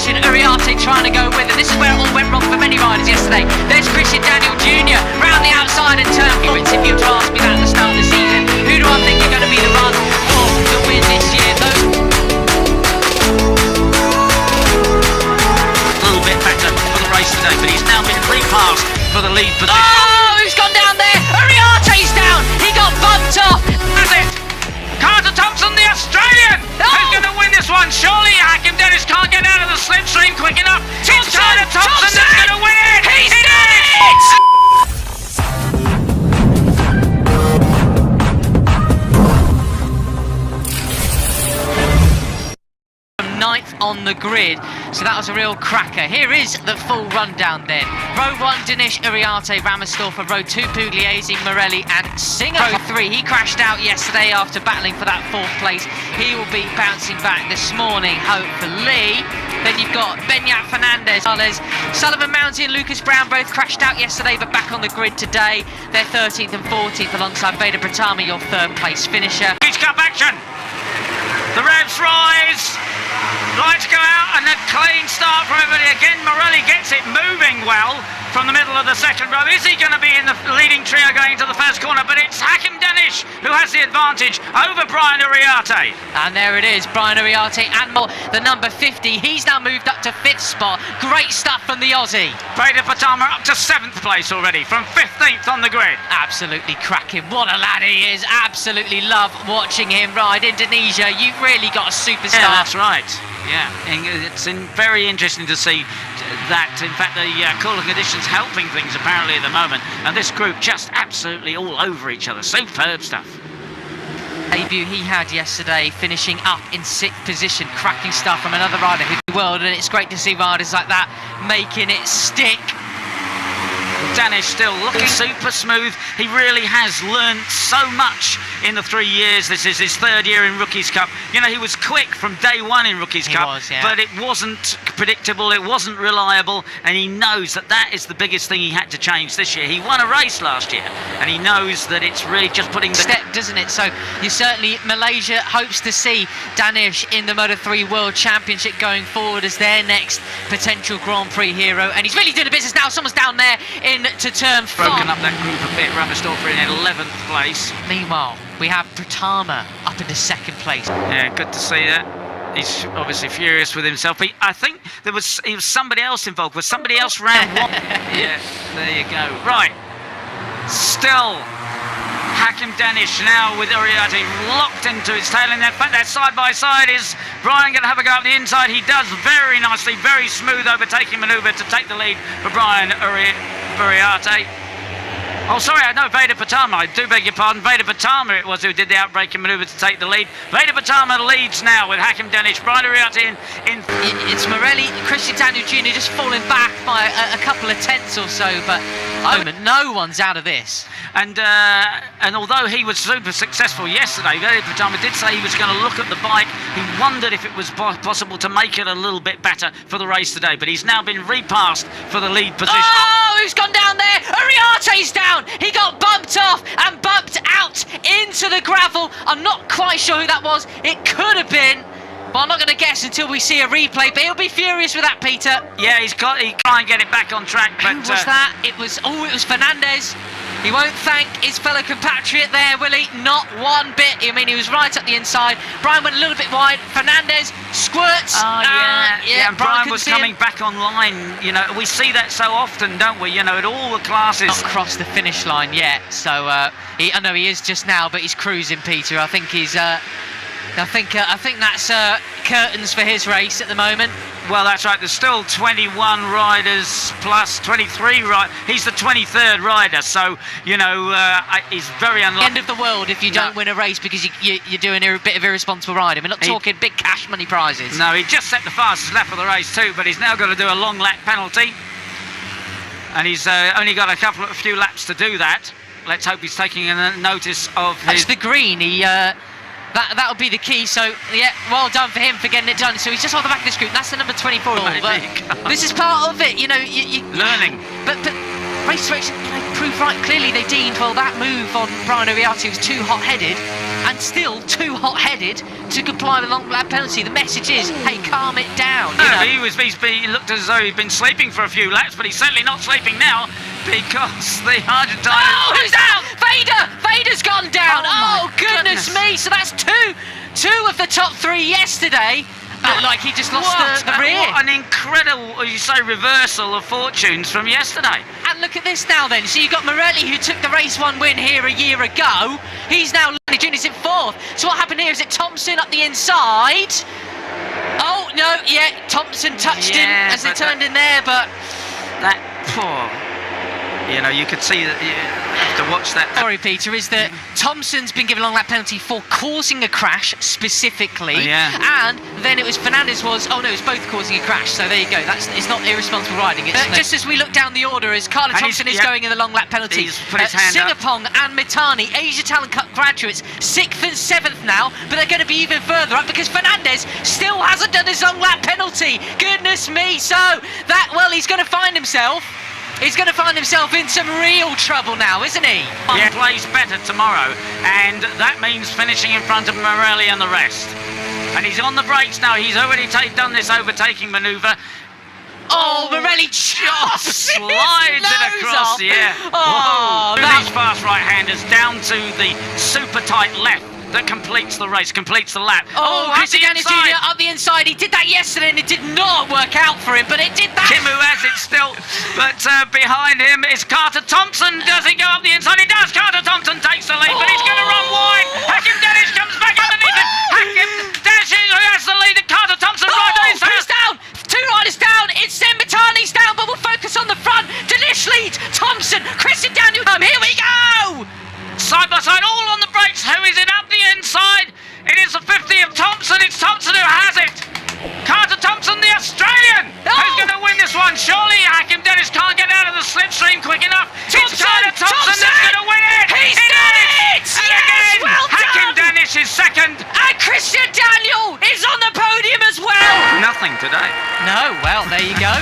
position. Uriarte trying to go with it. This is where it all went wrong for many riders yesterday. There's Christian Daniel Jr. round the outside and turn forward. If you were to ask me that at the start of the season, who do I think are going to be the run for the win this year? A little bit better for the race today, but he's now been repassed for the lead position. Oh, who's gone down there? Uriarte's down. He got bumped off. That's it. Carter Thompson, the Australian, who's going to win this one. Surely Hakim Dennis can't get out of the slipstream quick enough. It's Carter Thompson that's going to win it. He's done it. Ninth on the grid, so that was a real cracker. Here is the full rundown then. Row 1, Dinesh Uriarte, Ramersdorfer. Row 2, Pugliese, Morelli and Singer. Row 3, he crashed out yesterday after battling for that 4th place. He will be bouncing back this morning, hopefully. Then you've got Benyat Fernandez, Sullivan Mounty and Lucas Brown both crashed out yesterday but back on the grid today. They're 13th and 14th alongside Veda Pratama, your 3rd place finisher. Huge cup action. The revs rise. Lights go out and a clean start for everybody. Again, Morelli gets it moving well from the middle of the second row. Is he going to be in the leading trio going into the first corner? But it's Hakim Dennis who has the advantage over Brian Uriarte. And there it is, Brian Uriarte and more, the number 50. He's now moved up to 5th spot. Great stuff from the Aussie. Veda Pratama up to 7th place already from 15th on the grid. Absolutely cracking. What a lad he is. Absolutely love watching him ride. Indonesia, you've really got a superstar. Yeah, that's right. Yeah, it's very interesting to see that, in fact, the cooler conditions helping things apparently at the moment, and this group just absolutely all over each other. Superb stuff. Debut he had yesterday, finishing up in 6th position. Cracking stuff from another rider who's the world, and it's great to see riders like that making it stick. Danish still looking super smooth. He really has learned so much in the 3 years. This is his 3rd year in Rookies Cup. You know, he was quick from day one in Rookies Cup, yeah. But it wasn't predictable, it wasn't reliable, and he knows that that is the biggest thing he had to change this year. He won a race last year, and he knows that it's really just putting the step, doesn't it? So you certainly, Malaysia hopes to see Danish in the Moto3 World Championship going forward as their next potential Grand Prix hero, and he's really doing the business now. Someone's down there into turn 5. Broken up that group a bit. Ramersdorfer in 11th place. Meanwhile, we have Pratama up into 2nd place. Yeah, good to see that. He's obviously furious with himself. But I think he was somebody else involved. Was somebody else round one? Yeah, there you go. Right. Still, Hakim Danish now with Uriarte locked into his tail. And in fact, that side by side is Brian going to have a go up the inside. He does very nicely, very smooth overtaking manoeuvre to take the lead for Brian Uriarte. Oh, sorry, I know Veda Pratama. I do beg your pardon. Veda Pratama it was who did the outbreaking manoeuvre to take the lead. Veda Pratama leads now with Hakim Danish. Brian Uriarte in. It's Morelli, Christian Daniel Jr. just falling back by a couple of tenths or so, but no one's out of this. And although he was super successful yesterday, Veda Pratama did say he was going to look at the bike. He wondered if it was possible to make it a little bit better for the race today, but he's now been repassed for the lead position. Oh, who's gone down there? Uriarte's down. He got bumped off and bumped out into the gravel. I'm not quite sure who that was. It could have been, but I'm not going to guess until we see a replay. But he'll be furious with that, Peter. Yeah, he try and get it back on track. But who was that? It was Fernandez. He won't thank his fellow compatriot there, will he? Not one bit. I mean, he was right up the inside. Brian went a little bit wide. Fernandez squirts. Oh, yeah. And Brian was coming back online. You know, we see that so often, don't we? You know, at all the classes. Not crossed the finish line yet. So I know he is just now, but he's cruising, Peter. I think he's. I think that's curtains for his race at the moment. Well, that's right. There's still 21 riders plus 23 riders. He's the 23rd rider, so, you know, he's very unlucky. End of the world if you don't win a race because you're doing a bit of irresponsible riding. We're not talking big cash money prizes. No, he just set the fastest lap of the race too, but he's now got to do a long lap penalty. And he's only got a few laps to do that. Let's hope he's taking a notice of his... That's the green. That'll be the key. So yeah, well done for him for getting it done. So he's just off the back of this group. That's the number 24. But this is part of it, you know. You learning. But race to race, you know, proved right. Clearly they deemed, well, that move on Brian Uriarte was too hot-headed, and still too hot-headed to comply with the long lap penalty. The message is, hey, calm it down. You know? He looked as though he'd been sleeping for a few laps, but he's certainly not sleeping now because the Argentine... Oh, who's out? Vader's gone down. Oh, goodness me. So that's two of the top three yesterday. Looked like he just lost the rear. What an incredible, as you say, reversal of fortunes from yesterday. And look at this now then. So you've got Morelli, who took the race 1 win here a year ago. He's now Junior's in 4th. So what happened here is it Thompson up the inside. Oh, no, yeah, Thompson touched him as they turned in there, but... That poor... You know, you could see that you have to watch that. Sorry, Peter, is that Thompson's been given a long lap penalty for causing a crash specifically, and then it was Fernandez it was both causing a crash. So there you go. It's not irresponsible riding. It's just as we look down the order, as Carla Thompson is going in the long lap penalty. He's put his hand Singapong and Mitani, Asia Talent Cup graduates, 6th and 7th now, but they're going to be even further up because Fernandez still hasn't done his long lap penalty. Goodness me! So he's going to find himself. He's going to find himself in some real trouble now, isn't he? He plays better tomorrow, and that means finishing in front of Morelli and the rest. And he's on the brakes now. He's already done this overtaking manoeuvre. Oh, Morelli just slides it across the air. Oh, these fast right-handers down to the super tight left that completes the race, completes the lap. Oh, Christian Jr. up the inside. He did that yesterday and it did not work out for him, but it did that. Kimu has it still, but behind him is Carter Thompson. Does he go up the inside? He does. Carter Thompson takes the lead, but he's going to run wide. Hakim Dennis comes back underneath it. Hakim Dennis who has the lead, and Carter Thompson right on his who's down? 2 riders down. It's Semitani's down, but we'll focus on the front. Dinesh leads. Thompson, Christian Daniel. Here we go. Side by side, all on the brakes. Who is it up the inside? It is the 50 of Thompson. It's Thompson who has it. Carter Thompson, the Australian, who's going to win this one. Surely Hakim Dennis can't get out of the slipstream quick enough. It's Carter Thompson that's going to win it. He's done it. And again, well Hakim done. Dennis is second. And Christian Daniel is on the podium as well. Nothing today. No, well, there you go.